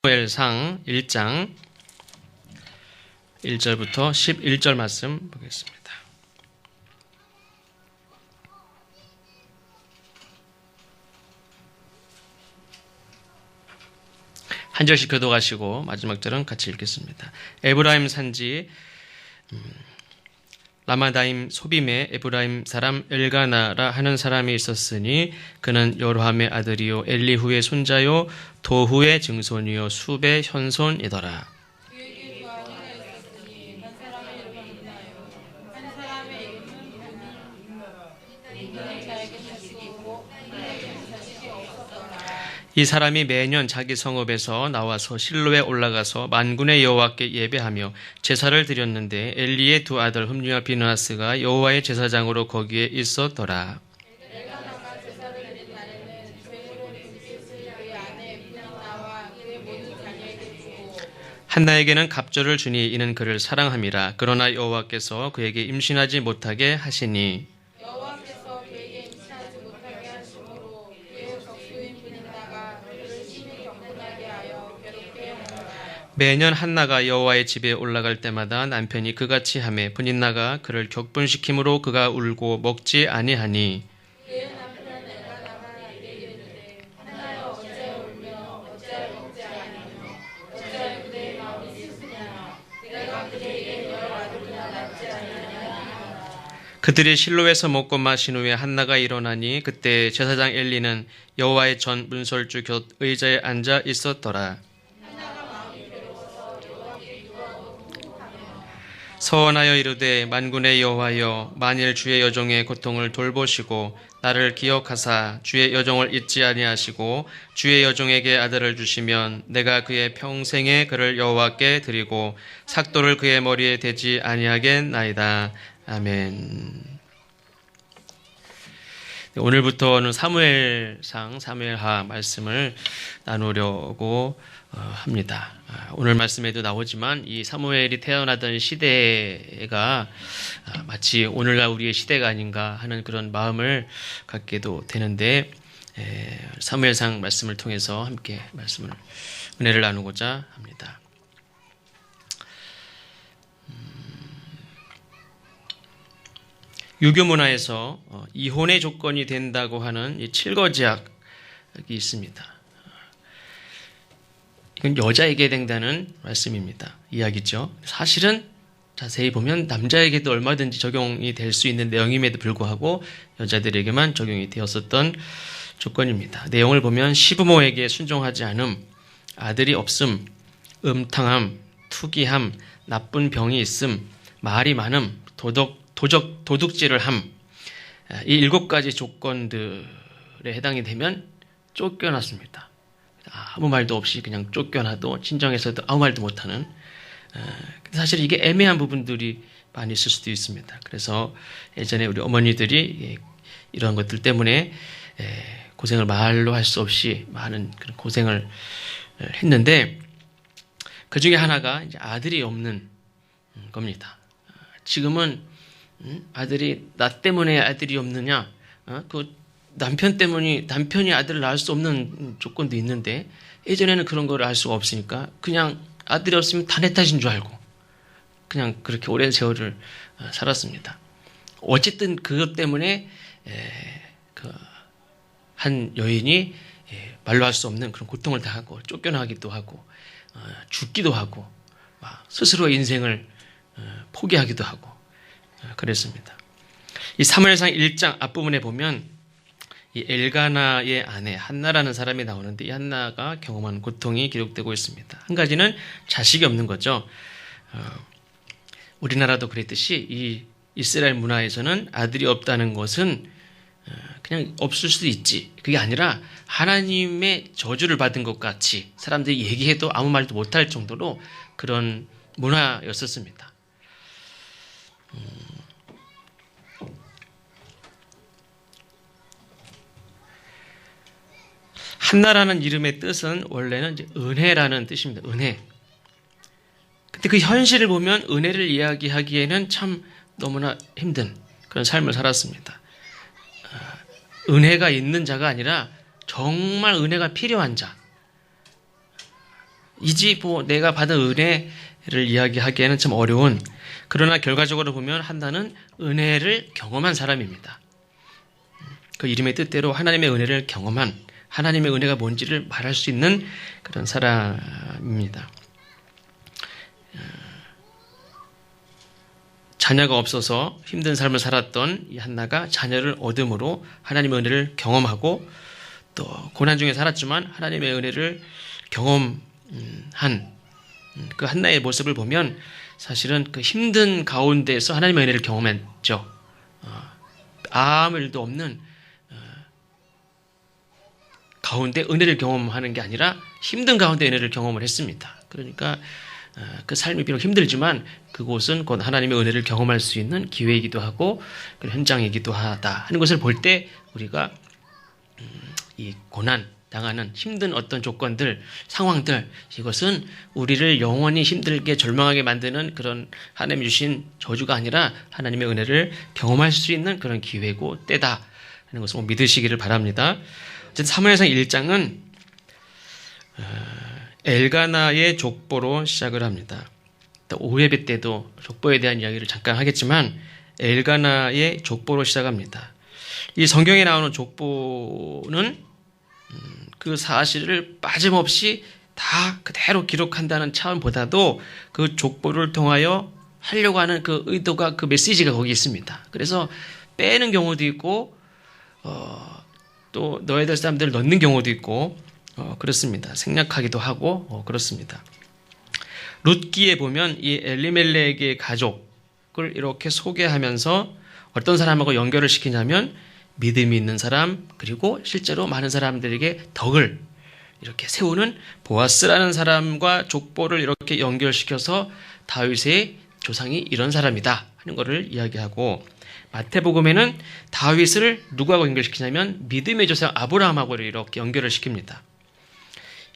사무엘상 1장 1절부터 11절 말씀 보겠습니다. 한 절씩 교독하시고 마지막 절은 같이 읽겠습니다. 에브라임 산지 라마다임 소빔에 에브라임 사람 엘가나라 하는 사람이 있었으니 그는 요로함의 아들이요 엘리후의 손자요 도후의 증손이요 숲의 현손이더라. 이 사람이 매년 자기 성읍에서 나와서 실로에 올라가서 만군의 여호와께 예배하며 제사를 드렸는데 엘리의 두 아들 흠니와 비느하스가 여호와의 제사장으로 거기에 있었더라. 한나에게는 갑절을 주니 이는 그를 사랑함이라. 그러나 여호와께서 그에게 임신하지 못하게 하시니 매년 한나가 여호와의 집에 올라갈 때마다 남편이 그같이 하매 분인나가 그를 격분시킴으로 그가 울고 먹지 아니하니 그들이 실로에서 먹고 마신 후에 한나가 일어나니 그때 제사장 엘리는 여호와의 전 문설주 곁 의자에 앉아 있었더라. 서원하여 이르되 만군의 여호와여 만일 주의 여종의 고통을 돌보시고 나를 기억하사 주의 여종을 잊지 아니하시고 주의 여종에게 아들을 주시면 내가 그의 평생에 그를 여호와께 드리고 삭도를 그의 머리에 대지 아니하겠나이다. 아멘. 오늘부터는 사무엘상 사무엘하 말씀을 나누려고 합니다. 오늘 말씀에도 나오지만 이 사무엘이 태어나던 시대가 마치 오늘날 우리의 시대가 아닌가 하는 그런 마음을 갖게도 되는데 사무엘상 말씀을 통해서 함께 은혜를 나누고자 합니다. 유교 문화에서 이혼의 조건이 된다고 하는 이 칠거지약이 있습니다. 이건 여자에게 된다는 말씀입니다. 이야기죠. 사실은 자세히 보면 남자에게도 얼마든지 적용이 될 수 있는 내용임에도 불구하고 여자들에게만 적용이 되었었던 조건입니다. 내용을 보면 시부모에게 순종하지 않음, 아들이 없음, 음탕함, 투기함, 나쁜 병이 있음, 말이 많음, 도둑질을 함, 이 7가지 조건들에 해당이 되면 쫓겨났습니다. 아무 말도 없이 그냥 쫓겨나도 친정에서도 아무 말도 못하는 사실 이게 애매한 부분들이 많이 있을 수도 있습니다. 그래서 예전에 우리 어머니들이 이런 것들 때문에 고생을 말로 할 수 없이 많은 그런 고생을 했는데 그 중에 하나가 이제 아들이 없는 겁니다. 지금은 나 때문에 아들이 없느냐? 그 남편 때문에 남편이 아들을 낳을 수 없는 조건도 있는데 예전에는 그런 걸 알 수가 없으니까 그냥 아들이 없으면 다 내 탓인 줄 알고 그냥 그렇게 오랜 세월을 살았습니다. 어쨌든 그것 때문에 한 여인이 말로 할 수 없는 그런 고통을 당하고 쫓겨나기도 하고 죽기도 하고 스스로 인생을 포기하기도 하고 그랬습니다. 이 사무엘상 1장 앞부분에 보면 이 엘가나의 아내 한나라는 사람이 나오는데 이 한나가 경험한 고통이 기록되고 있습니다. 한 가지는 자식이 없는 거죠. 우리나라도 그랬듯이 이 이스라엘 문화에서는 아들이 없다는 것은 그냥 없을 수도 있지. 그게 아니라 하나님의 저주를 받은 것 같이 사람들이 얘기해도 아무 말도 못할 정도로 그런 문화였었습니다. 한나라는 이름의 뜻은 원래는 이제 은혜라는 뜻입니다. 은혜. 근데 그 현실을 보면 은혜를 이야기하기에는 참 너무나 힘든 그런 삶을 살았습니다. 은혜가 있는 자가 아니라 정말 은혜가 필요한 자, 이지 뭐 내가 받은 은혜를 이야기하기에는 참 어려운, 그러나 결과적으로 보면 한나는 은혜를 경험한 사람입니다. 그 이름의 뜻대로 하나님의 은혜를 경험한, 하나님의 은혜가 뭔지를 말할 수 있는 그런 사람입니다. 자녀가 없어서 힘든 삶을 살았던 이 한나가 자녀를 얻음으로 하나님의 은혜를 경험하고, 또 고난 중에 살았지만 하나님의 은혜를 경험한 그 한나의 모습을 보면 사실은 그 힘든 가운데서 하나님의 은혜를 경험했죠. 아무 일도 없는 가운데 은혜를 경험하는 게 아니라 힘든 가운데 은혜를 경험을 했습니다. 그러니까 그 삶이 비록 힘들지만 그곳은 곧 하나님의 은혜를 경험할 수 있는 기회이기도 하고 그런 현장이기도 하다 하는 것을 볼 때, 우리가 이 고난 당하는 힘든 어떤 조건들, 상황들, 이것은 우리를 영원히 힘들게 절망하게 만드는 그런 하나님이 주신 저주가 아니라 하나님의 은혜를 경험할 수 있는 그런 기회고 때다 하는 것을 꼭 믿으시기를 바랍니다. 어쨌든 사무엘상 1장은 엘가나의 족보로 시작을 합니다. 오예배 때도 족보에 대한 이야기를 잠깐 하겠지만 엘가나의 족보로 시작합니다. 이 성경에 나오는 족보는 그 사실을 빠짐없이 다 그대로 기록한다는 차원보다도 그 족보를 통하여 하려고 하는 그 의도가, 그 메시지가 거기 있습니다. 그래서 빼는 경우도 있고 또 넣어야 될 사람들을 넣는 경우도 있고 그렇습니다. 생략하기도 하고 그렇습니다. 룻기에 보면 이 엘리멜렉의 가족을 이렇게 소개하면서 어떤 사람하고 연결을 시키냐면 믿음이 있는 사람, 그리고 실제로 많은 사람들에게 덕을 이렇게 세우는 보아스라는 사람과 족보를 이렇게 연결시켜서 다윗의 조상이 이런 사람이다 하는 것을 이야기하고, 마태복음에는 다윗을 누구하고 연결시키냐면 믿음의 조상 아브라함하고 이렇게 연결을 시킵니다.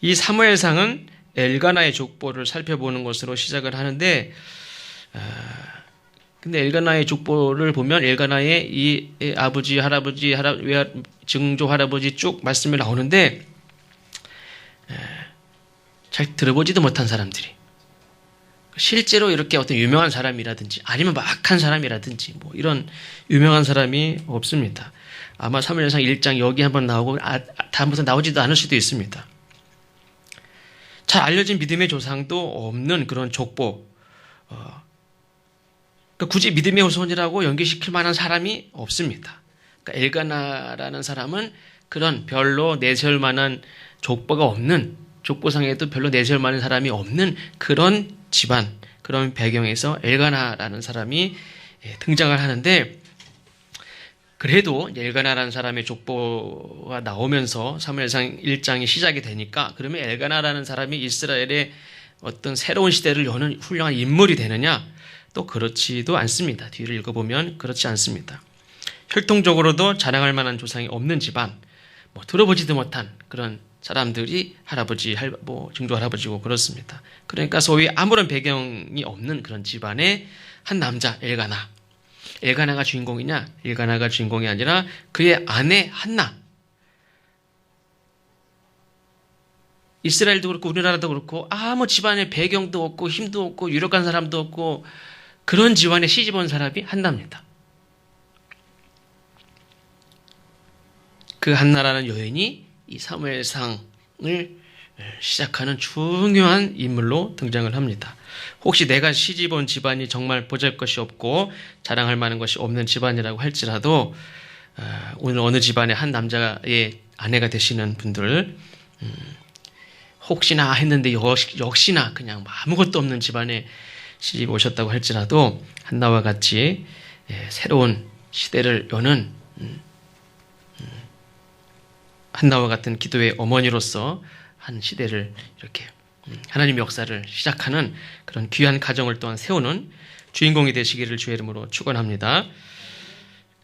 이 사무엘상은 엘가나의 족보를 살펴보는 것으로 시작을 하는데, 근데 엘가나의 족보를 보면 엘가나의 이 아버지, 할아버지, 증조 할아버지 쭉 말씀이 나오는데 잘 들어보지도 못한 사람들이, 실제로 이렇게 어떤 유명한 사람이라든지 아니면 막 악한 사람이라든지 뭐 이런 유명한 사람이 없습니다. 아마 사무엘상 1장 여기 한번 나오고 다음부터 나오지도 않을 수도 있습니다. 잘 알려진 믿음의 조상도 없는 그런 족보, 그러니까 굳이 믿음의 후손이라고 연결시킬 만한 사람이 없습니다. 그러니까 엘가나라는 사람은 그런 별로 내세울 만한 족보가 없는, 족보상에도 별로 내세울 만한 사람이 없는 그런 집안, 그런 배경에서 엘가나라는 사람이 등장을 하는데, 그래도 엘가나라는 사람의 족보가 나오면서 사무엘상 1장이 시작이 되니까 그러면 엘가나라는 사람이 이스라엘의 어떤 새로운 시대를 여는 훌륭한 인물이 되느냐? 또 그렇지도 않습니다. 뒤를 읽어보면 그렇지 않습니다. 혈통적으로도 자랑할 만한 조상이 없는 집안, 뭐 들어보지도 못한 그런 사람들이 할아버지, 증조 할아버지고 그렇습니다. 그러니까 소위 아무런 배경이 없는 그런 집안의 한 남자 엘가나. 엘가나가 주인공이냐? 엘가나가 주인공이 아니라 그의 아내 한나. 이스라엘도 그렇고 우리나라도 그렇고 아무 집안의 배경도 없고 힘도 없고 유력한 사람도 없고 그런 집안에 시집 온 사람이 한나입니다. 그 한나라는 여인이 이 사무엘상을 시작하는 중요한 인물로 등장을 합니다. 혹시 내가 시집 온 집안이 정말 보잘것이 없고 자랑할 만한 것이 없는 집안이라고 할지라도 오늘 어느 집안의 한 남자의 아내가 되시는 분들, 혹시나 했는데 역시나 그냥 아무것도 없는 집안에 시집 오셨다고 할지라도 한나와 같이 새로운 시대를 여는 한나와 같은 기도의 어머니로서 한 시대를 이렇게 하나님의 역사를 시작하는 그런 귀한 가정을 또한 세우는 주인공이 되시기를 주의 이름으로 축원합니다.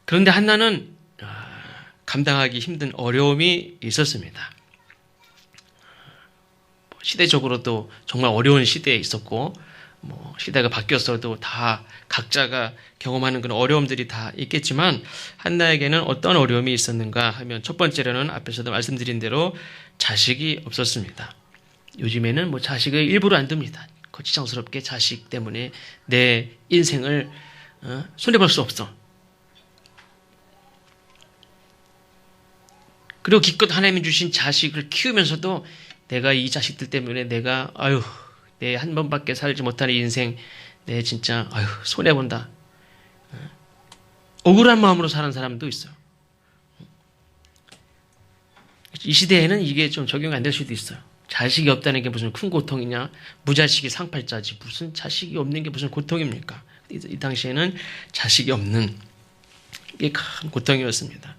그런데 한나는 감당하기 힘든 어려움이 있었습니다. 시대적으로도 정말 어려운 시대에 있었고, 시대가 바뀌었어도 다 각자가 경험하는 그런 어려움들이 다 있겠지만, 한나에게는 어떤 어려움이 있었는가 하면 첫 번째로는 앞에서도 말씀드린 대로 자식이 없었습니다. 요즘에는 뭐 자식을 일부러 안 둡니다. 거치장스럽게 자식 때문에 내 인생을 손해볼 수 없어. 그리고 기껏 하나님이 주신 자식을 키우면서도 내가 이 자식들 때문에 내가 내 한 번밖에 살지 못하는 인생 내 진짜 손해본다. 억울한 마음으로 사는 사람도 있어요. 이 시대에는 이게 좀 적용이 안 될 수도 있어요. 자식이 없다는 게 무슨 큰 고통이냐? 무자식이 상팔자지. 무슨 자식이 없는 게 무슨 고통입니까? 이 당시에는 자식이 없는 게 큰 고통이었습니다.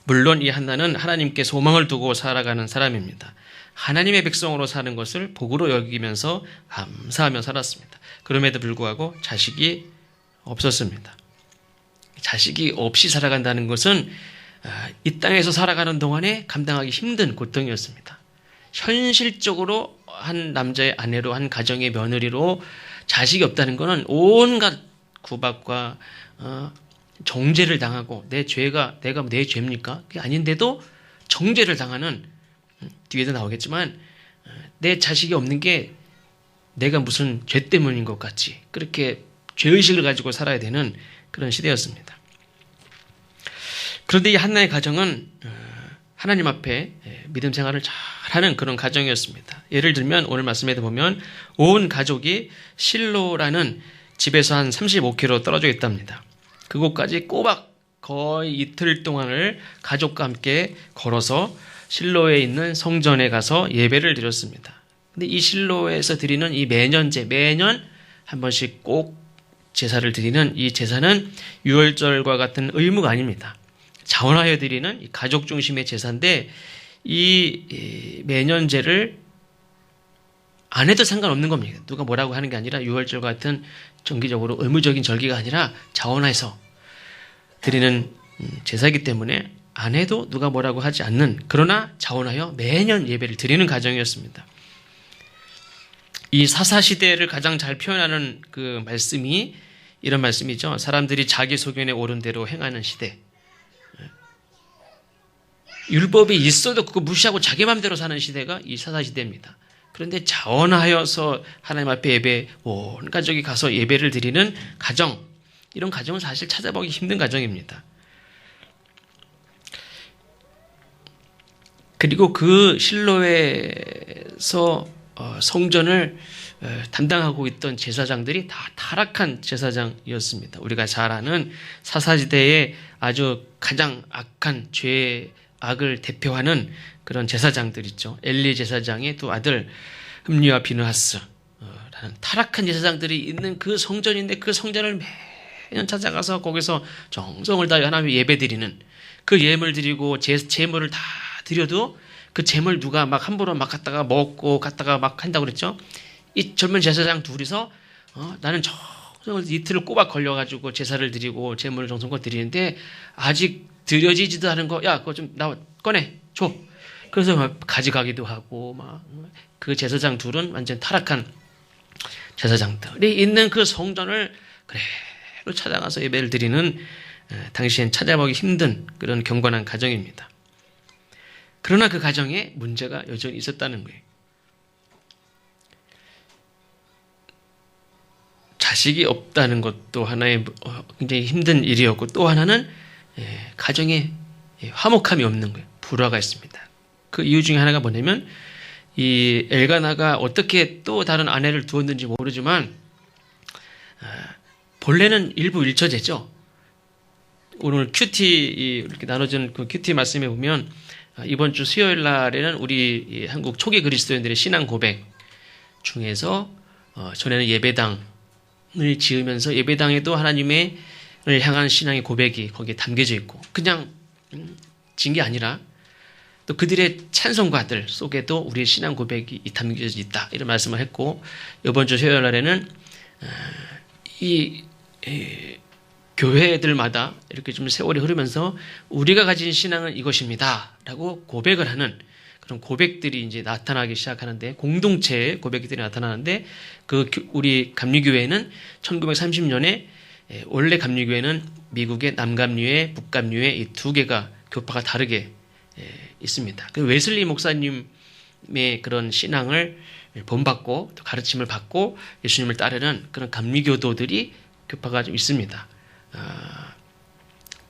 물론 이 한나는 하나님께 소망을 두고 살아가는 사람입니다. 하나님의 백성으로 사는 것을 복으로 여기면서 감사하며 살았습니다. 그럼에도 불구하고 자식이 없었습니다. 자식이 없이 살아간다는 것은 이 땅에서 살아가는 동안에 감당하기 힘든 고통이었습니다. 현실적으로 한 남자의 아내로 한 가정의 며느리로 자식이 없다는 것은 온갖 구박과 정죄를 당하고 내가 내 죄입니까? 그게 아닌데도 정죄를 당하는 뒤에도 나오겠지만 내 자식이 없는 게 내가 무슨 죄 때문인 것 같이 그렇게 죄의식을 가지고 살아야 되는 그런 시대였습니다. 그런데 이 한나의 가정은 하나님 앞에 믿음 생활을 잘하는 그런 가정이었습니다. 예를 들면 오늘 말씀에도 보면 온 가족이 실로라는 집에서 한 35km 떨어져 있답니다. 그곳까지 꼬박 거의 이틀 동안을 가족과 함께 걸어서 실로에 있는 성전에 가서 예배를 드렸습니다. 근데 이 실로에서 드리는 이 매년 한 번씩 꼭 제사를 드리는 이 제사는 유월절과 같은 의무가 아닙니다. 자원하여 드리는 이 가족 중심의 제사인데 이 매년제를 안 해도 상관없는 겁니다. 누가 뭐라고 하는 게 아니라 유월절 같은 정기적으로 의무적인 절기가 아니라 자원해서 드리는 제사이기 때문에 안 해도 누가 뭐라고 하지 않는 그러나 자원하여 매년 예배를 드리는 가정이었습니다. 이 사사시대를 가장 잘 표현하는 그 말씀이 이런 말씀이죠. 사람들이 자기 소견에 옳은 대로 행하는 시대. 율법이 있어도 그거 무시하고 자기 마음대로 사는 시대가 이 사사시대입니다. 그런데 자원하여서 하나님 앞에 예배, 온 가족이 가서 예배를 드리는 가정, 이런 가정은 사실 찾아보기 힘든 가정입니다. 그리고 그 실로에서 성전을 담당하고 있던 제사장들이 다 타락한 제사장이었습니다. 우리가 잘 아는 사사시대의 아주 가장 악한 악을 대표하는 그런 제사장들 있죠. 엘리 제사장의 두 아들 흠리와 비느하스 라는 타락한 제사장들이 있는 그 성전인데 그 성전을 매년 찾아가서 거기서 정성을 다해 하나님 예배드리는 그 예물 드리고 제물을 다 드려도 그 제물 누가 막 함부로 막 갖다가 먹고 갖다가 막 한다고 그랬죠. 이 젊은 제사장 둘이서 나는 정성을 이틀을 꼬박 걸려가지고 제사를 드리고 제물을 정성껏 드리는데 아직 드려지지도 않은 거, 야, 그거 좀 꺼내, 줘. 그래서 막 가져가기도 하고, 그 제사장 둘은 완전 타락한 제사장들이 있는 그 성전을 그대로 찾아가서 예배를 드리는, 당시엔 찾아보기 힘든 그런 경건한 가정입니다. 그러나 그 가정에 문제가 여전히 있었다는 거예요. 자식이 없다는 것도 하나의 굉장히 힘든 일이었고, 또 하나는 가정에 화목함이 없는 거예요. 불화가 있습니다. 그 이유 중에 하나가 뭐냐면 이 엘가나가 어떻게 또 다른 아내를 두었는지 모르지만 본래는 일부 일처제죠. 오늘 큐티 이렇게 나눠진 그 큐티 말씀에 보면 이번 주 수요일 날에는 우리 한국 초기 그리스도인들의 신앙 고백 중에서 전에는 예배당을 지으면서 예배당에도 하나님의 향한 신앙의 고백이 거기에 담겨져 있고 그냥 진 게 아니라 또 그들의 찬송가들 속에도 우리의 신앙 고백이 담겨져 있다 이런 말씀을 했고 이번 주 수요일 날에는 이 교회들마다 이렇게 좀 세월이 흐르면서 우리가 가진 신앙은 이것입니다 라고 고백을 하는 그런 고백들이 이제 나타나기 시작하는데 공동체의 고백들이 나타나는데 그 우리 감리교회는 1930년에 원래 감리교회는 미국의 남감리회, 북감리회 이 두 개가 교파가 다르게 있습니다. 그 웨슬리 목사님의 그런 신앙을 본받고 또 가르침을 받고 예수님을 따르는 그런 감리교도들이 교파가 좀 있습니다.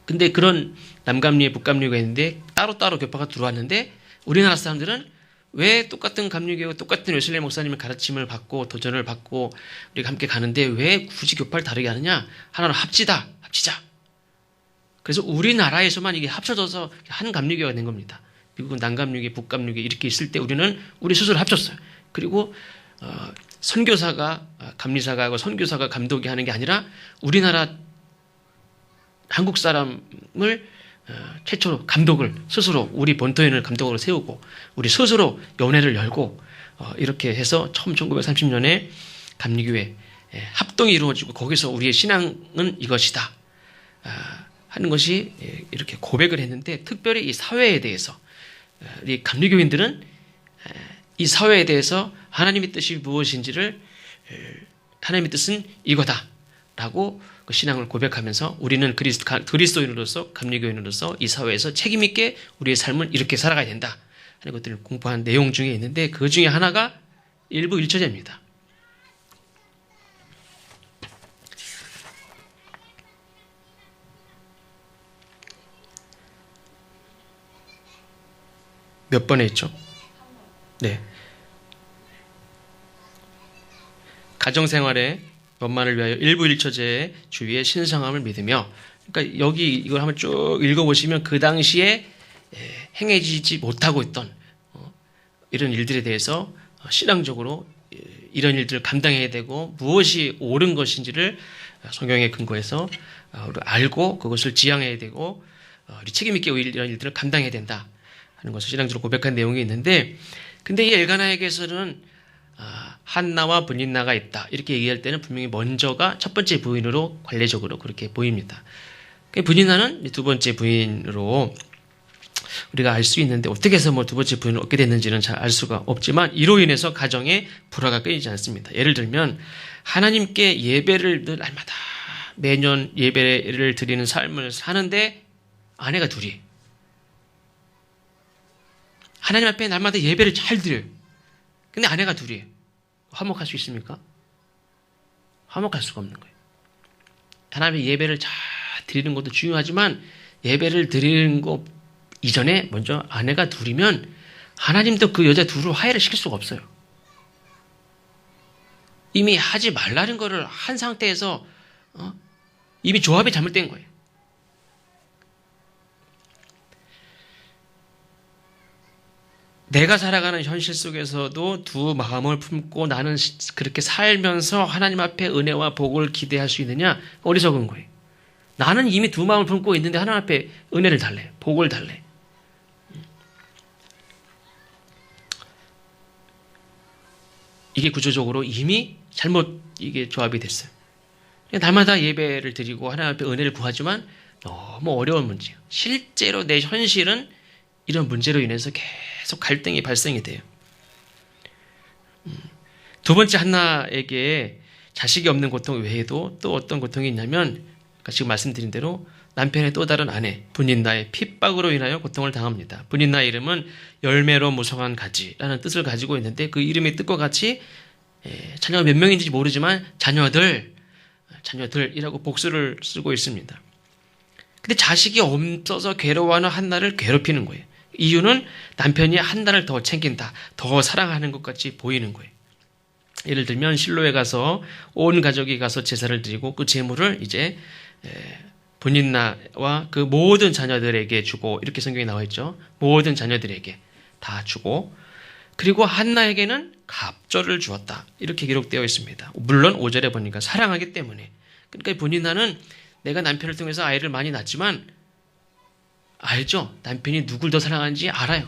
근데 그런 남감리에 북감리가 있는데 따로따로 교파가 들어왔는데 우리나라 사람들은 왜 똑같은 감리교, 똑같은 웨슬레 목사님의 가르침을 받고 도전을 받고 우리가 함께 가는데 왜 굳이 교파를 다르게 하느냐? 하나로 합치자. 그래서 우리나라에서만 이게 합쳐져서 한 감리교가 된 겁니다. 미국은 남감리교, 북감리교 이렇게 있을 때 우리는 우리 스스로 합쳤어요. 그리고 선교사가 감리사가 하고 선교사가 감독이 하는 게 아니라 우리나라 한국 사람을 최초로 감독을 스스로 우리 본토인을 감독으로 세우고 우리 스스로 연회를 열고 이렇게 해서 처음 1930년에 감리교회 합동이 이루어지고 거기서 우리의 신앙은 이것이다 하는 것이 이렇게 고백을 했는데 특별히 이 사회에 대해서 우리 감리교인들은 이 사회에 대해서 하나님의 뜻이 무엇인지를 하나님의 뜻은 이거다라고 그 신앙을 고백하면서 우리는 그리스도인으로서 감리교인으로서 이 사회에서 책임 있게 우리의 삶을 이렇게 살아가야 된다 하는 것들을 공부한 내용 중에 있는데 그 중에 하나가 일부 일처제입니다. 몇 번에 있죠? 네. 가정생활에 원만을 위하여 일부 일처제의 주위의 신성함을 믿으며 그러니까 여기 이걸 한번 쭉 읽어보시면 그 당시에 행해지지 못하고 있던 이런 일들에 대해서 신앙적으로 이런 일들을 감당해야 되고 무엇이 옳은 것인지를 성경에 근거해서 알고 그것을 지향해야 되고 책임 있게 이런 일들을 감당해야 된다 하는 것을 신앙적으로 고백한 내용이 있는데 근데 이 엘가나에게서는 한나와 브닌나가 있다 이렇게 얘기할 때는 분명히 먼저가 첫 번째 부인으로 관례적으로 그렇게 보입니다. 브닌나는 두 번째 부인으로 우리가 알 수 있는데 어떻게 해서 두 번째 부인을 얻게 됐는지는 잘 알 수가 없지만 이로 인해서 가정에 불화가 끊이지 않습니다. 예를 들면 하나님께 예배를 늘 날마다 매년 예배를 드리는 삶을 사는데 아내가 둘이 하나님 앞에 날마다 예배를 잘 드려요. 근데 아내가 둘이에요. 화목할 수 있습니까? 화목할 수가 없는 거예요. 하나님의 예배를 잘 드리는 것도 중요하지만 예배를 드리는 것 이전에 먼저 아내가 둘이면 하나님도 그 여자 둘을 화해를 시킬 수가 없어요. 이미 하지 말라는 거를 한 상태에서 이미 조합이 잘못된 거예요. 내가 살아가는 현실 속에서도 두 마음을 품고 나는 그렇게 살면서 하나님 앞에 은혜와 복을 기대할 수 있느냐? 어리석은 거예요. 나는 이미 두 마음을 품고 있는데 하나님 앞에 은혜를 달래, 복을 달래. 이게 구조적으로 이미 잘못 이게 조합이 됐어요. 날마다 예배를 드리고 하나님 앞에 은혜를 구하지만 너무 어려운 문제예요. 실제로 내 현실은 이런 문제로 인해서 계속 갈등이 발생이 돼요. 두 번째 한나에게 자식이 없는 고통 외에도 또 어떤 고통이 있냐면 지금 말씀드린 대로 남편의 또 다른 아내 브닌나의 핍박으로 인하여 고통을 당합니다. 브닌나의 이름은 열매로 무성한 가지라는 뜻을 가지고 있는데 그 이름의 뜻과 같이 자녀가 몇 명인지 모르지만 자녀들이라고 복수를 쓰고 있습니다. 근데 자식이 없어서 괴로워하는 한나를 괴롭히는 거예요. 이유는 남편이 한나를 더 챙긴다, 더 사랑하는 것 같이 보이는 거예요. 예를 들면 실로에 가서 온 가족이 가서 제사를 드리고 그 제물을 이제 브닌나와 그 모든 자녀들에게 주고 이렇게 성경에 나와 있죠. 모든 자녀들에게 다 주고 그리고 한나에게는 갑절을 주었다 이렇게 기록되어 있습니다. 물론 5절에 보니까 사랑하기 때문에. 그러니까 브닌나는 내가 남편을 통해서 아이를 많이 낳았지만 알죠? 남편이 누굴 더 사랑하는지 알아요.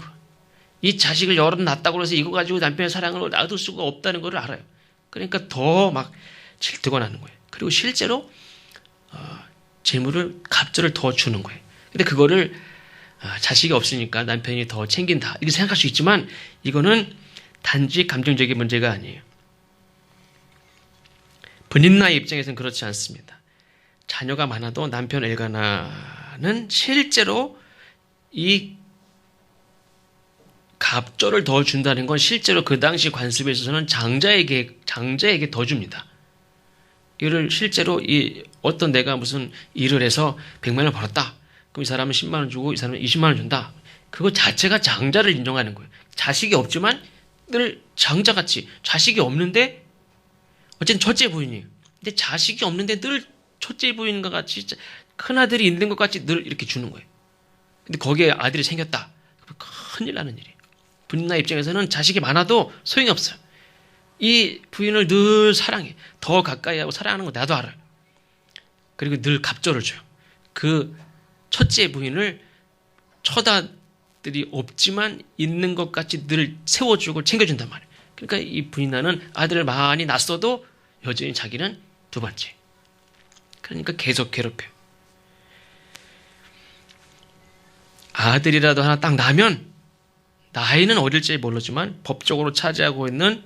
이 자식을 여러 낳았다고 해서 이거 가지고 남편의 사랑을 놔둘 수가 없다는 걸 알아요. 그러니까 더 막 질투가 나는 거예요. 그리고 실제로 재물을 갑절을 더 주는 거예요. 근데 그거를 자식이 없으니까 남편이 더 챙긴다 이렇게 생각할 수 있지만 이거는 단지 감정적인 문제가 아니에요. 브닌나의 입장에서는 그렇지 않습니다. 자녀가 많아도 남편 엘가나는 실제로 이 갑절을 더 준다는 건 실제로 그 당시 관습에 있어서는 장자에게 더 줍니다. 이를 실제로 어떤 내가 무슨 일을 해서 100만 원을 벌었다. 그럼 이 사람은 10만 원 주고 이 사람은 20만 원 준다. 그거 자체가 장자를 인정하는 거예요. 자식이 없지만 늘 장자같이 자식이 없는데 어쨌든 첫째 부인이에요. 근데 자식이 없는데 늘 첫째 부인과 같이 큰아들이 있는 것 같이 늘 이렇게 주는 거예요. 근데 거기에 아들이 생겼다. 큰일 나는 일이에요. 부인나 입장에서는 자식이 많아도 소용이 없어요. 이 부인을 늘 사랑해. 더 가까이 하고 사랑하는 거 나도 알아요. 그리고 늘 갑절을 줘요. 그 첫째 부인을 처다들이 없지만 있는 것 같이 늘 세워주고 챙겨준단 말이에요. 그러니까 이 부인나는 아들을 많이 낳았어도 여전히 자기는 두 번째. 그러니까 계속 괴롭혀요. 아들이라도 하나 딱 나면 나이는 어릴지 모르지만 법적으로 차지하고 있는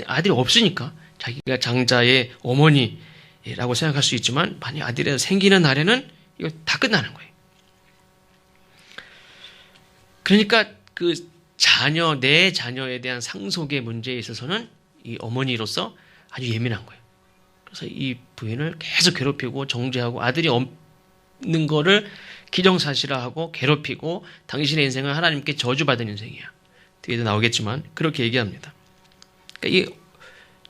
아들이 없으니까 자기가 장자의 어머니라고 생각할 수 있지만 만약 아들이 생기는 날에는 이거 다 끝나는 거예요. 그러니까 그 내 자녀에 대한 상속의 문제에 있어서는 이 어머니로서 아주 예민한 거예요. 그래서 이 부인을 계속 괴롭히고 정죄하고 아들이 없는 거를 기정사실화하고 괴롭히고 당신의 인생은 하나님께 저주받은 인생이야. 뒤에도 나오겠지만 그렇게 얘기합니다. 그러니까 이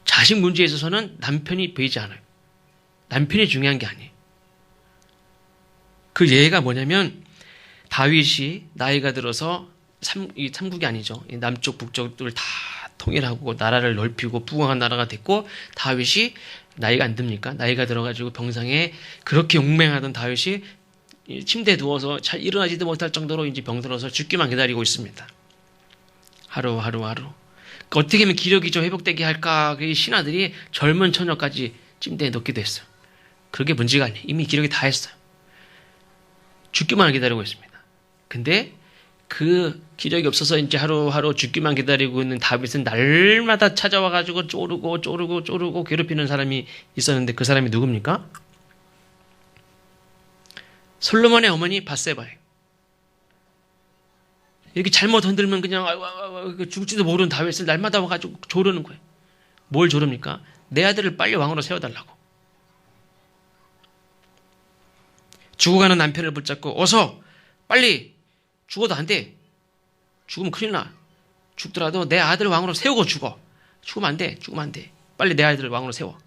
자식 문제에 있어서는 남편이 보이지 않아요. 남편이 중요한 게 아니에요. 그 예가 뭐냐면 다윗이 나이가 들어서 삼국이 아니죠. 남쪽 북쪽을 다 통일하고 나라를 넓히고 부강한 나라가 됐고 다윗이 나이가 안 듭니까? 나이가 들어가지고 병상에 그렇게 용맹하던 다윗이 침대에 누워서 잘 일어나지도 못할 정도로 이제 병들어서 죽기만 기다리고 있습니다. 하루. 어떻게 하면 기력이 좀 회복되게 할까? 그 신하들이 젊은 처녀까지 침대에 넣기도 했어요. 그게 문제가 아니에요. 이미 기력이 다 했어요. 죽기만 기다리고 있습니다. 근데 그 기력이 없어서 이제 하루하루 죽기만 기다리고 있는 다윗은 날마다 찾아와가지고 쪼르고 괴롭히는 사람이 있었는데 그 사람이 누굽니까? 솔로몬의 어머니 밧세바예요. 이렇게 잘못 흔들면 그냥 죽을지도 모르는 다윗을 날마다 와가지고 조르는 거예요. 뭘 조릅니까? 내 아들을 빨리 왕으로 세워달라고. 죽어가는 남편을 붙잡고 어서 빨리 죽어도 안 돼. 죽으면 큰일 나. 죽더라도 내 아들 왕으로 세우고 죽어. 죽으면 안 돼. 빨리 내 아들을 왕으로 세워.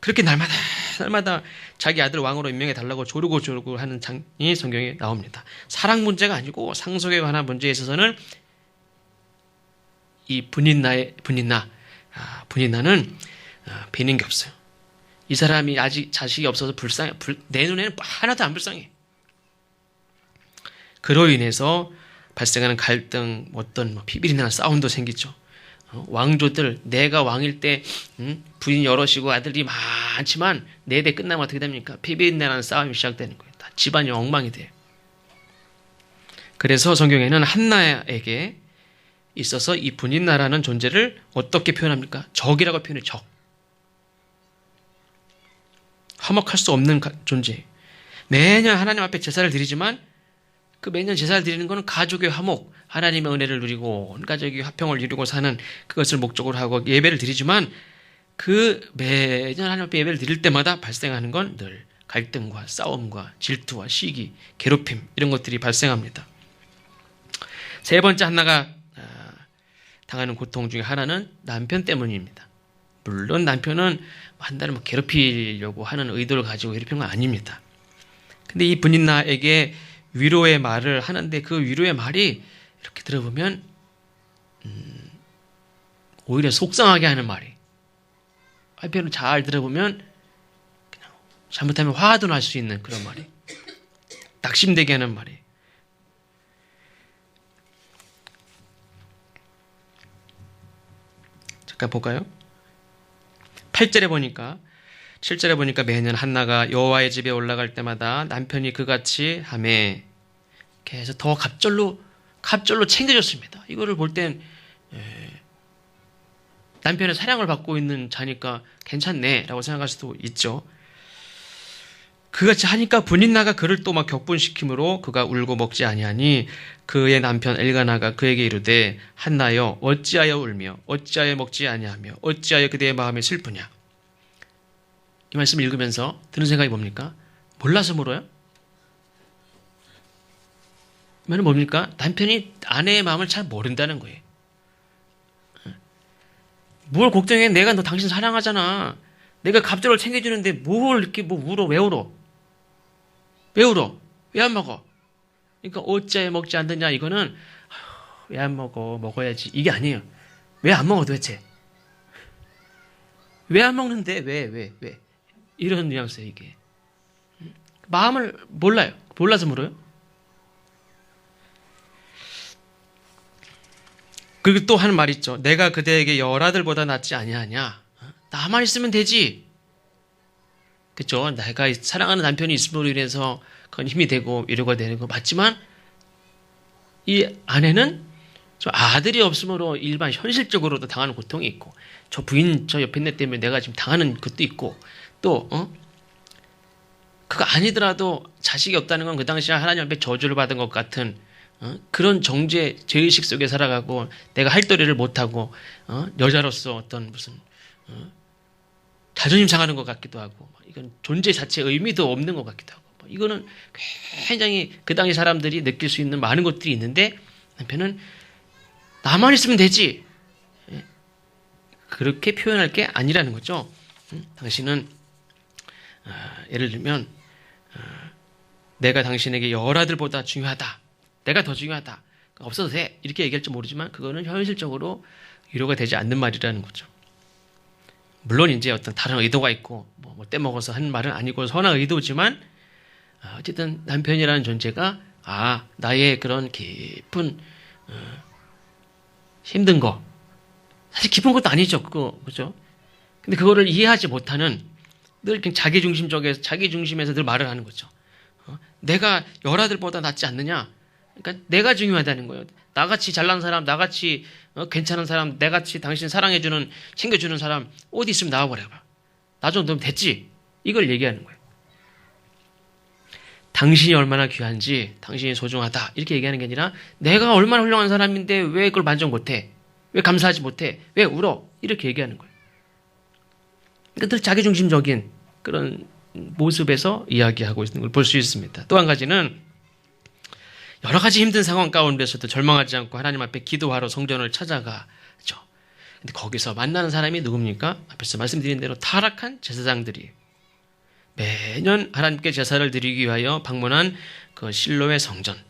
그렇게 날마다 자기 아들 왕으로 임명해 달라고 조르고 하는 장이 성경에 나옵니다. 사랑 문제가 아니고 상속에 관한 문제에 있어서는 이 분인나는 배는 게 없어요. 이 사람이 아직 자식이 없어서 불쌍해. 내 눈에는 하나도 안 불쌍해. 그로 인해서 발생하는 갈등, 어떤 비밀이나 싸움도 생기죠. 왕조들, 내가 왕일 때 부인 여럿이고 아들이 많지만 내 대 끝나면 어떻게 됩니까? 비밀이라는 싸움이 시작되는 거예요. 다 집안이 엉망이 돼요. 그래서 성경에는 한나에게 있어서 이 분인나라는 존재를 어떻게 표현합니까? 적이라고 표현해요. 적. 화목할 수 없는 존재. 매년 하나님 앞에 제사를 드리지만 그 매년 제사를 드리는 것은 가족의 화목, 하나님의 은혜를 누리고 온 가족이 화평을 이루고 사는 그것을 목적으로 하고 예배를 드리지만 그 매년 하나님 앞에 예배를 드릴 때마다 발생하는 건 늘 갈등과 싸움과 질투와 시기, 괴롭힘 이런 것들이 발생합니다. 세 번째 한나가 당하는 고통 중에 하나는 남편 때문입니다. 물론 남편은 한 달을 괴롭히려고 하는 의도를 가지고 괴롭힌 건 아닙니다. 근데 이 분인나에게 위로의 말을 하는데 그 위로의 말이 이렇게 들어보면 오히려 속상하게 하는 말이 한편으로 잘 들어보면 그냥 잘못하면 화도 날 수 있는 그런 말이 낙심되게 하는 말이 잠깐 볼까요? 7절에 보니까 매년 한나가 여호와의 집에 올라갈 때마다 남편이 그같이 하매 계속 더 갑절로 챙겨줬습니다. 이거를 볼 땐 남편의 사랑을 받고 있는 자니까 괜찮네 라고 생각할 수도 있죠. 그같이 하니까 분인나가 그를 또 막 격분시킴으로 그가 울고 먹지 아니하니 그의 남편 엘가나가 그에게 이르되 한나여 어찌하여 울며 어찌하여 먹지 아니하며 어찌하여 그대의 마음이 슬프냐. 이 말씀을 읽으면서 드는 생각이 뭡니까? 몰라서 물어요? 말은 뭡니까? 남편이 아내의 마음을 잘 모른다는 거예요. 뭘 걱정해? 내가 너 당신 사랑하잖아. 내가 갑절을 챙겨주는데 뭘 이렇게 뭐 울어? 왜 울어? 왜 울어? 왜 안 먹어? 그러니까 어찌하여 먹지 않느냐 이거는 왜 안 먹어? 먹어야지. 이게 아니에요. 왜 안 먹어 도대체? 왜 안 먹는데? 왜? 이런 뉘앙스예요 이게. 마음을 몰라요. 몰라서 물어요. 그리고 또 하는 말 있죠. 내가 그대에게 열아들보다 낫지 아니하냐. 나만 있으면 되지. 그렇죠? 내가 사랑하는 남편이 있음으로 인해서 그건 힘이 되고 위로가 되는 거 맞지만 이 아내는 저 아들이 없음으로 일반 현실적으로도 당하는 고통이 있고 저 부인 저 옆에 있는 애 때문에 내가 지금 당하는 것도 있고 또 그거 아니더라도 자식이 없다는 건 그 당시에 하나님 앞에 저주를 받은 것 같은 그런 정죄 죄의식 속에 살아가고 내가 할 도리를 못하고 여자로서 어떤 무슨 자존심 상하는 것 같기도 하고 이건 존재 자체의 의미도 없는 것 같기도 하고 이거는 굉장히 그 당시 사람들이 느낄 수 있는 많은 것들이 있는데 남편은 나만 있으면 되지 그렇게 표현할 게 아니라는 거죠. 당신은 예를 들면 내가 당신에게 열아들보다 중요하다. 내가 더 중요하다. 없어도 돼. 이렇게 얘기할지 모르지만 그거는 현실적으로 위로가 되지 않는 말이라는 거죠. 물론 이제 어떤 다른 의도가 있고 뭐 떼먹어서 한 말은 아니고 선한 의도지만 어쨌든 남편이라는 존재가 나의 그런 깊은 힘든 거 사실 깊은 것도 아니죠. 그죠? 근데 그거를 이해하지 못하는 늘 그냥 자기 중심에서 늘 말을 하는 거죠. 내가 열아들보다 낫지 않느냐? 그러니까 내가 중요하다는 거예요. 나같이 잘난 사람, 나같이 괜찮은 사람, 내같이 당신 사랑해주는, 챙겨주는 사람 어디 있으면 나와버려봐. 나 정도면 됐지? 이걸 얘기하는 거예요. 당신이 얼마나 귀한지, 당신이 소중하다 이렇게 얘기하는 게 아니라 내가 얼마나 훌륭한 사람인데 왜 그걸 만족 못해? 왜 감사하지 못해? 왜 울어? 이렇게 얘기하는 거예요. 그러니까 늘 자기중심적인 그런 모습에서 이야기하고 있는 걸 볼 수 있습니다. 또 한 가지는 여러 가지 힘든 상황 가운데서도 절망하지 않고 하나님 앞에 기도하러 성전을 찾아가죠. 근데 거기서 만나는 사람이 누굽니까? 앞에서 말씀드린 대로 타락한 제사장들이에요. 매년 하나님께 제사를 드리기 위하여 방문한 그 실로의 성전.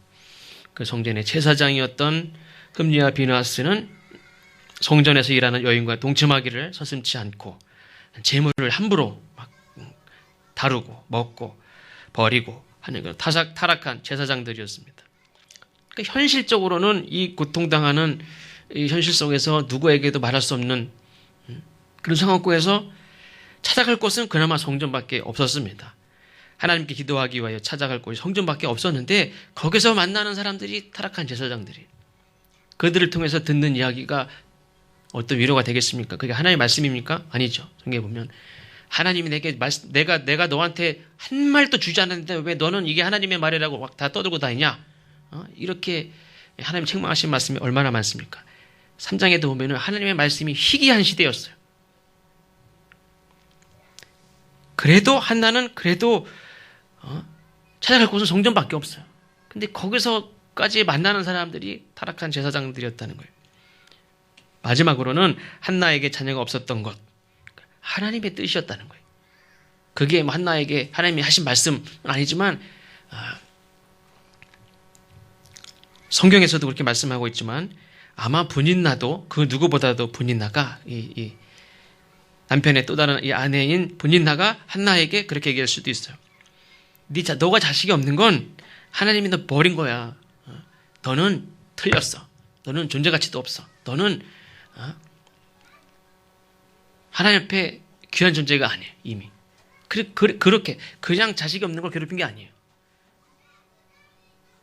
그 성전의 제사장이었던 금리와 비느하스는 성전에서 일하는 여인과 동침하기를 서슴지 않고 재물을 함부로 막 다루고 먹고 버리고 하는 그런 타락한 제사장들이었습니다. 그러니까 현실적으로는 이 고통당하는 이 현실 속에서 누구에게도 말할 수 없는 그런 상황 속에서 찾아갈 곳은 그나마 성전밖에 없었습니다. 하나님께 기도하기 위하여 찾아갈 곳이 성전밖에 없었는데 거기서 만나는 사람들이 타락한 제사장들이 그들을 통해서 듣는 이야기가 어떤 위로가 되겠습니까? 그게 하나님의 말씀입니까? 아니죠. 성경에 보면 하나님이 내가 너한테 한 말도 주지 않았는데 왜 너는 이게 하나님의 말이라고 막 다 떠들고 다니냐? 이렇게 하나님 책망하신 말씀이 얼마나 많습니까? 3장에도 보면 하나님의 말씀이 희귀한 시대였어요. 그래도 한나는 찾아갈 곳은 성전밖에 없어요. 근데 거기서까지 만나는 사람들이 타락한 제사장들이었다는 거예요. 마지막으로는 한나에게 자녀가 없었던 것. 하나님의 뜻이었다는 거예요. 그게 한나에게 하나님이 하신 말씀은 아니지만 성경에서도 그렇게 말씀하고 있지만 아마 분인나도 그 누구보다도 분인나가 이 남편의 또 다른 이 아내인 분인나가 한나에게 그렇게 얘기할 수도 있어요. 너가 자식이 없는 건 하나님이 너 버린 거야. 너는 틀렸어. 너는 존재 가치도 없어. 너는 하나님 앞에 귀한 존재가 아니에요. 이미. 그렇게 그냥 자식이 없는 걸 괴롭힌 게 아니에요.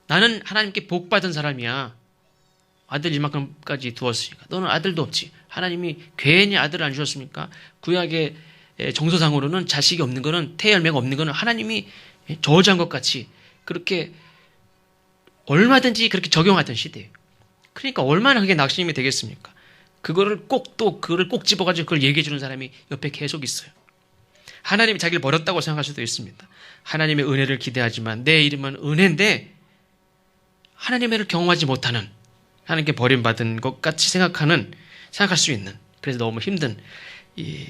나는 하나님께 복 받은 사람이야. 아들 이만큼까지 두었으니까. 너는 아들도 없지. 하나님이 괜히 아들을 안 주셨습니까? 구약의 정서상으로는 자식이 없는 거는 태열매가 없는 거는 하나님이 저주한 것 같이 그렇게 얼마든지 그렇게 적용하던 시대예요. 그러니까 얼마나 그게 낙심이 되겠습니까? 그거를 꼭 집어가지고 그걸 얘기해 주는 사람이 옆에 계속 있어요. 하나님이 자기를 버렸다고 생각할 수도 있습니다. 하나님의 은혜를 기대하지만 내 이름은 은혜인데 하나님의 은혜를 경험하지 못하는, 하나님께 버림받은 것 같이 생각할 수 있는, 그래서 너무 힘든 이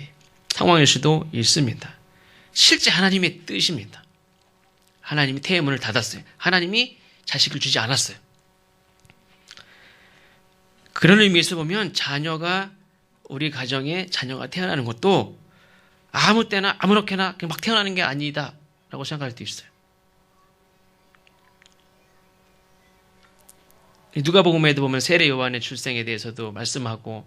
상황일 수도 있습니다. 실제 하나님의 뜻입니다. 하나님이 태의 문을 닫았어요. 하나님이 자식을 주지 않았어요. 그런 의미에서 보면 우리 가정에 자녀가 태어나는 것도 아무 때나 아무렇게나 그냥 막 태어나는 게 아니다 라고 생각할 수 있어요. 누가복음에도 보면 세례 요한의 출생에 대해서도 말씀하고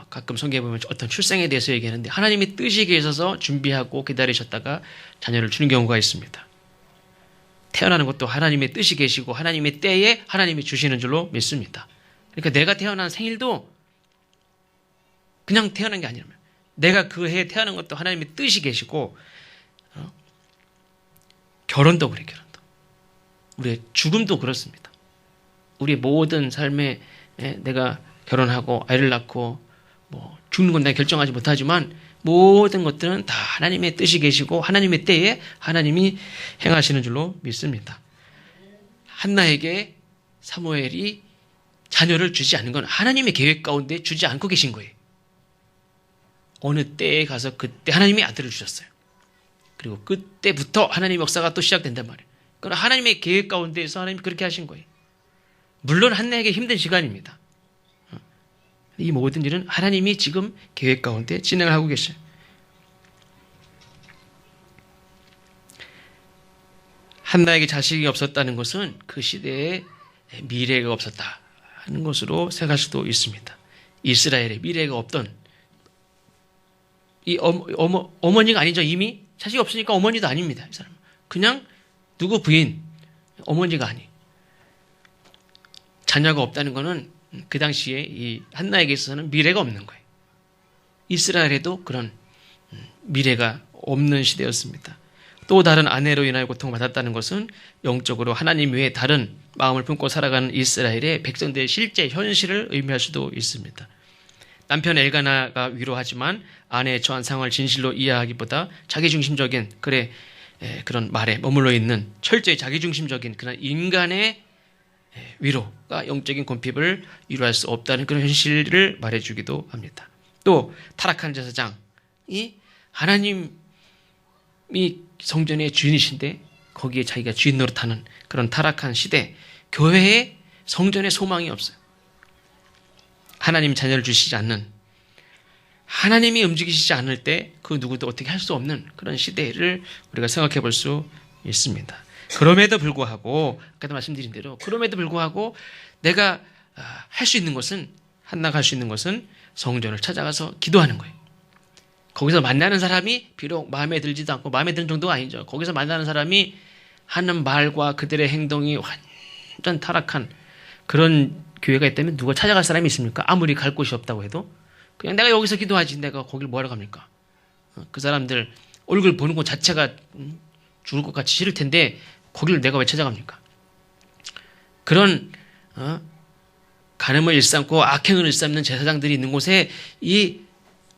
가끔 성경에 보면 어떤 출생에 대해서 얘기하는데 하나님의 뜻이 계셔서 준비하고 기다리셨다가 자녀를 주는 경우가 있습니다. 태어나는 것도 하나님의 뜻이 계시고 하나님의 때에 하나님이 주시는 줄로 믿습니다. 그러니까 내가 태어난 생일도 그냥 태어난 게 아니라면 내가 그 해에 태어난 것도 하나님의 뜻이 계시고 결혼도 그래. 결혼도 우리의 죽음도 그렇습니다. 우리의 모든 삶에 내가 결혼하고 아이를 낳고 죽는 건 내가 결정하지 못하지만 모든 것들은 다 하나님의 뜻이 계시고 하나님의 때에 하나님이 행하시는 줄로 믿습니다. 한나에게 사무엘이 자녀를 주지 않는 건 하나님의 계획 가운데 주지 않고 계신 거예요. 어느 때에 가서 그때 하나님이 아들을 주셨어요. 그리고 그때부터 하나님의 역사가 또 시작된단 말이에요. 그건 하나님의 계획 가운데에서 하나님이 그렇게 하신 거예요. 물론 한나에게 힘든 시간입니다. 이 모든 일은 하나님이 지금 계획 가운데 진행을 하고 계셔요. 한나에게 자식이 없었다는 것은 그 시대에 미래가 없었다 하는 것으로 생각할 수도 있습니다. 이스라엘에 미래가 없던 이 어머니가 아니죠. 이미 자식이 없으니까 어머니도 아닙니다. 이 사람은 그냥 누구 부인, 어머니가 아니. 자녀가 없다는 것은 그 당시에 이 한나에게 있어서는 미래가 없는 거예요. 이스라엘에도 그런 미래가 없는 시대였습니다. 또 다른 아내로 인하여 고통받았다는 것은 영적으로 하나님 외에 다른 마음을 품고 살아가는 이스라엘의 백성들의 실제 현실을 의미할 수도 있습니다. 남편 엘가나가 위로하지만 아내의 처한 상황을 진실로 이해하기보다 자기중심적인 그런 말에 머물러 있는 철저히 자기중심적인 그런 인간의 위로가 영적인 권핍을 이루할 수 없다는 그런 현실을 말해주기도 합니다. 또 타락한 제사장이 하나님이 성전의 주인이신데 거기에 자기가 주인 노릇하는 그런 타락한 시대, 교회에 성전에 소망이 없어요. 하나님 자녀를 주시지 않는, 하나님이 움직이시지 않을 때 그 누구도 어떻게 할 수 없는 그런 시대를 우리가 생각해 볼 수 있습니다. 그럼에도 불구하고 아까도 말씀드린 대로 그럼에도 불구하고 내가 할 수 있는 것은, 한나가 할 수 있는 것은 성전을 찾아가서 기도하는 거예요. 거기서 만나는 사람이 비록 마음에 들지도 않고 마음에 드는 정도가 아니죠. 거기서 만나는 사람이 하는 말과 그들의 행동이 완전 타락한 그런 교회가 있다면 누가 찾아갈 사람이 있습니까? 아무리 갈 곳이 없다고 해도 그냥 내가 여기서 기도하지 내가 거길 뭐하러 갑니까? 그 사람들 얼굴 보는 것 자체가 죽을 것 같이 싫을 텐데 거기를 내가 왜 찾아갑니까? 그런 간음을 일삼고 악행을 일삼는 제사장들이 있는 곳에 이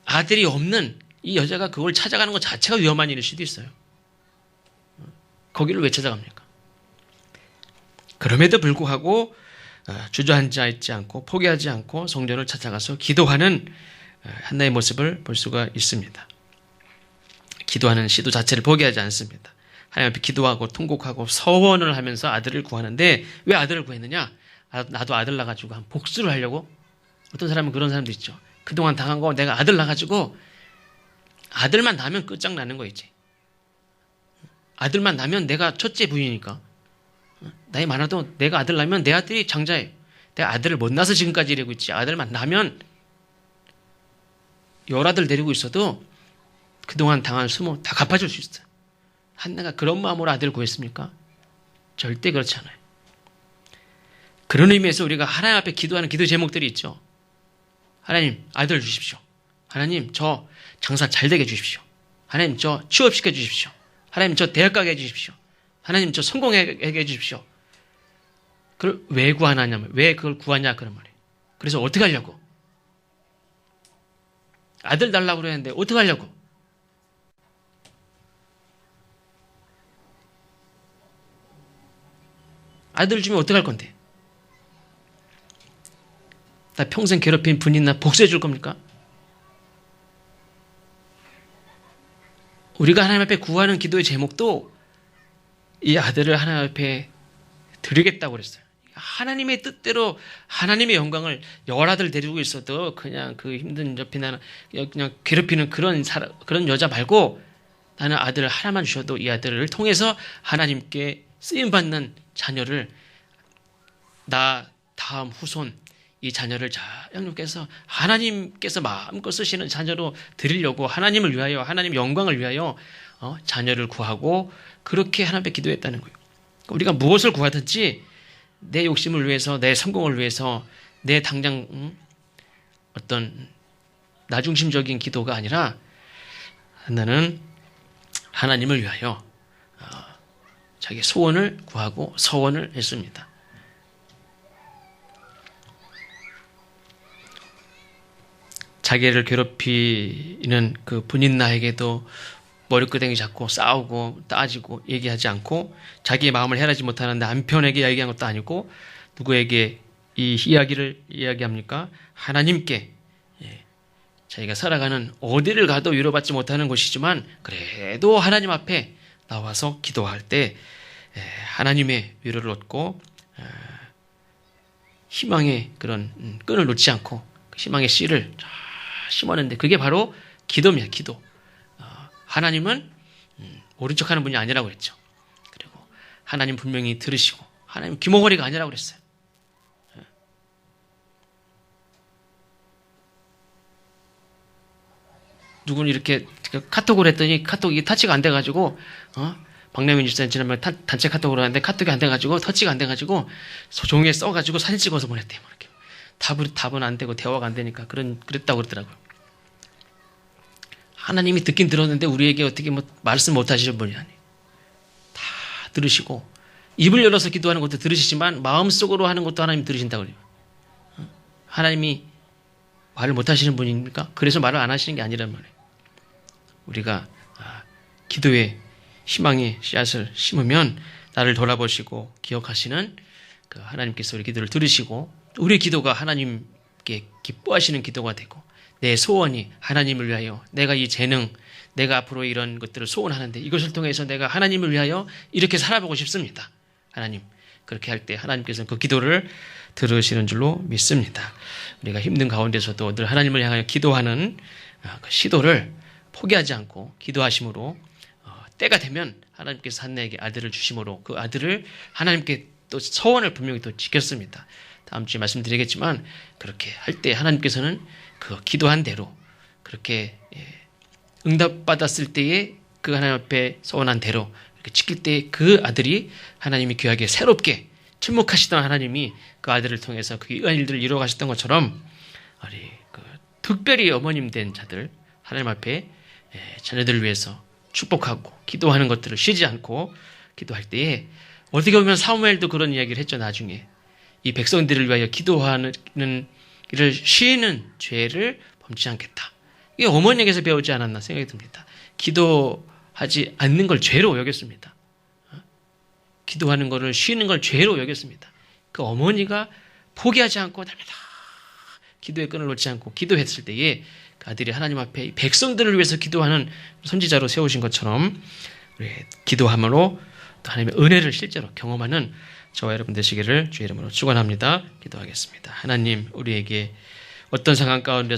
아들이 없는 이 여자가 그걸 찾아가는 것 자체가 위험한 일일 수도 있어요. 거기를 왜 찾아갑니까? 그럼에도 불구하고 주저앉아 있지 않고 포기하지 않고 성전을 찾아가서 기도하는 한나의 모습을 볼 수가 있습니다. 기도하는 시도 자체를 포기하지 않습니다. 하나님 앞에 기도하고 통곡하고 서원을 하면서 아들을 구하는데 왜 아들을 구했느냐? 나도 아들 낳아가지고 한 복수를 하려고? 어떤 사람은 그런 사람도 있죠. 그동안 당한 거 내가 아들 낳아가지고 아들만 낳으면 끝장나는 거 있지. 아들만 낳으면 내가 첫째 부인이니까 나이 많아도 내가 아들 낳으면 내 아들이 장자예요. 내가 아들을 못 낳아서 지금까지 이러고 있지. 아들만 낳으면 10아들 데리고 있어도 그동안 당한 수모 다 갚아줄 수 있어요. 한나가 그런 마음으로 아들을 구했습니까? 절대 그렇지 않아요. 그런 의미에서 우리가 하나님 앞에 기도하는 기도 제목들이 있죠. 하나님 아들 주십시오. 하나님 저 장사 잘 되게 해주십시오. 하나님 저 취업시켜 주십시오. 하나님 저 대학 가게 해주십시오. 하나님 저 성공하게 해주십시오. 그걸 왜 구하냐면, 왜 그걸 구하냐 그런 말이에요. 그래서 어떻게 하려고? 아들 달라고 그랬는데 어떻게 하려고? 아들 주면 어떡할 건데? 나 평생 괴롭힌 분이 나 복수해 줄 겁니까? 우리가 하나님 앞에 구하는 기도의 제목도 이 아들을 하나님 앞에 드리겠다고 그랬어요. 하나님의 뜻대로 하나님의 영광을 여러 아들 데리고 있어도 그냥 그 힘든 옆에 나는 그냥 괴롭히는 그런 여자 말고 나는 아들을 하나만 주셔도 이 아들을 통해서 하나님께 쓰임받는 자녀를 나 다음 후손 이 자녀를 하나님께서 마음껏 쓰시는 자녀로 드리려고 하나님을 위하여 하나님 영광을 위하여 자녀를 구하고 그렇게 하나님께 기도했다는 거예요. 우리가 무엇을 구하든지 내 욕심을 위해서 내 성공을 위해서 내 당장 어떤 나중심적인 기도가 아니라 나는 하나님을 위하여 자기 소원을 구하고 서원을 했습니다. 자기를 괴롭히는 그 분인 나에게도 머리끄댕이 잡고 싸우고 따지고 얘기하지 않고 자기의 마음을 헤아리지 못하는 남편에게 이야기한 것도 아니고 누구에게 이 이야기를 이야기합니까? 하나님께. 자기가 살아가는 어디를 가도 위로받지 못하는 곳이지만 그래도 하나님 앞에 나와서 기도할 때 하나님의 위로를 얻고 희망의 그런 끈을 놓지 않고 희망의 씨를 심었는데 그게 바로 기도입니다. 기도. 하나님은 모른 척하는 분이 아니라고 그랬죠. 그리고 하나님 분명히 들으시고 하나님 귀머거리가 아니라고 그랬어요. 누구는 이렇게 카톡을 했더니 카톡이 터치가 안 돼가지고 박래민 집사님 지난번에 단체 카톡으로 하는데 카톡이 안 돼가지고 터치가 안 돼가지고 종이에 써가지고 사진 찍어서 보냈대요. 이렇게. 답은 안 되고 대화가 안 되니까 그랬다고 그러더라고요. 하나님이 듣긴 들었는데 우리에게 어떻게 말씀 못 하시는 분이 아니에요. 다 들으시고 입을 열어서 기도하는 것도 들으시지만 마음속으로 하는 것도 하나님 들으신다고 그래요. 하나님이 말을 못 하시는 분입니까? 그래서 말을 안 하시는 게 아니란 말이에요. 우리가 기도의 희망의 씨앗을 심으면 나를 돌아보시고 기억하시는 그 하나님께서 우리 기도를 들으시고 우리 기도가 하나님께 기뻐하시는 기도가 되고 내 소원이 하나님을 위하여 내가 이 재능 내가 앞으로 이런 것들을 소원하는데 이것을 통해서 내가 하나님을 위하여 이렇게 살아보고 싶습니다. 하나님 그렇게 할 때 하나님께서는 그 기도를 들으시는 줄로 믿습니다. 우리가 힘든 가운데서도 늘 하나님을 향하여 기도하는 그 시도를 포기하지 않고 기도하심으로 때가 되면 하나님께서 한나에게 아들을 주심으로 그 아들을 하나님께 또 서원을 분명히 또 지켰습니다. 다음 주에 말씀드리겠지만 그렇게 할 때 하나님께서는 그 기도한 대로 그렇게 응답받았을 때에 그 하나님 앞에 서원한 대로 이렇게 지킬 때 그 아들이 하나님이 귀하게 새롭게 침묵하시던 하나님이 그 아들을 통해서 그 일들을 이루어 가셨던 것처럼 우리 특별히 어머님 된 자들 하나님 앞에 자녀들을 위해서 축복하고 기도하는 것들을 쉬지 않고 기도할 때에 어떻게 보면 사무엘도 그런 이야기를 했죠. 나중에 이 백성들을 위하여 기도하는 일을 쉬는 죄를 범치 않겠다. 이게 어머니에게서 배우지 않았나 생각이 듭니다. 기도하지 않는 걸 죄로 여겼습니다. 기도하는 것을 쉬는 걸 죄로 여겼습니다. 그 어머니가 포기하지 않고 날마다 기도의 끈을 놓지 않고 기도했을 때에 그 아들이 하나님 앞에 백성들을 위해서 기도하는 선지자로 세우신 것처럼 기도함으로 하나님의 은혜를 실제로 경험하는 저와 여러분 되시기를 주의 이름으로 축원합니다. 기도하겠습니다. 하나님 우리에게 어떤 상황 가운데